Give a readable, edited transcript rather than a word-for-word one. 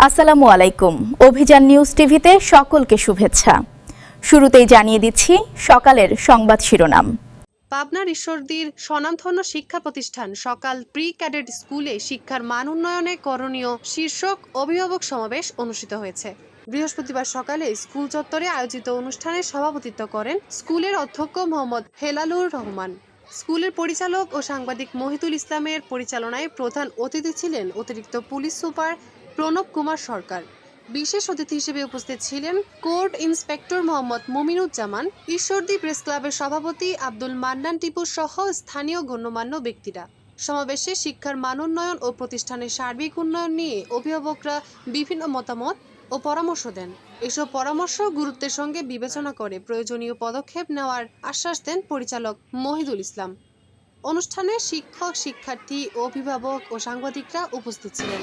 আসসালামু আলাইকুম। অভিযান নিউজ টিভিতে সকলকে শুভেচ্ছা। শুরুতেই জানিয়ে দিচ্ছি সকালের সংবাদ শিরোনাম। পাবনার ঈশ্বরদীর স্বনামধন্য শিক্ষা প্রতিষ্ঠান সকাল প্রি ক্যাডেট স্কুলে শিক্ষার মান উন্নয়নে করণীয় শীর্ষক অভিভাবক সমাবেশ অনুষ্ঠিত হয়েছে। বৃহস্পতিবার সকালে স্কুল চত্বরে আয়োজিত অনুষ্ঠানে সভাপতিত্ব করেন স্কুলের অধ্যক্ষ মোহাম্মদ হেলালুর রহমান। স্কুলের পরিচালক ও সাংবাদিক মহিতুল ইসলামের পরিচালনায় প্রধান অতিথি ছিলেন অতিরিক্ত পুলিশ সুপার প্রণব কুমার সরকার। বিশেষ অতিথি হিসেবে উপস্থিত ছিলেন court inspector Mohammad Muminuzzaman, Ishwardi press ক্লাবের সভাপতি আব্দুল মান্নান টিপু সহ স্থানীয় গণ্যমান্য ব্যক্তিরা। সমাবেশে শিক্ষার মান উন্নয়ন ও প্রতিষ্ঠানের সার্বিক উন্নয়ন নিয়ে অভিভাবকরা বিভিন্ন মতামত ও পরামর্শ দেন। এসব পরামর্শ গুরুত্বের সঙ্গে বিবেচনা করে প্রয়োজনীয় পদক্ষেপ নেওয়ার আশ্বাস দেন পরিচালক মহিদুল ইসলাম। অনুষ্ঠানে শিক্ষক, শিক্ষার্থী, অভিভাবক ও সাংবাদিকরা উপস্থিত ছিলেন।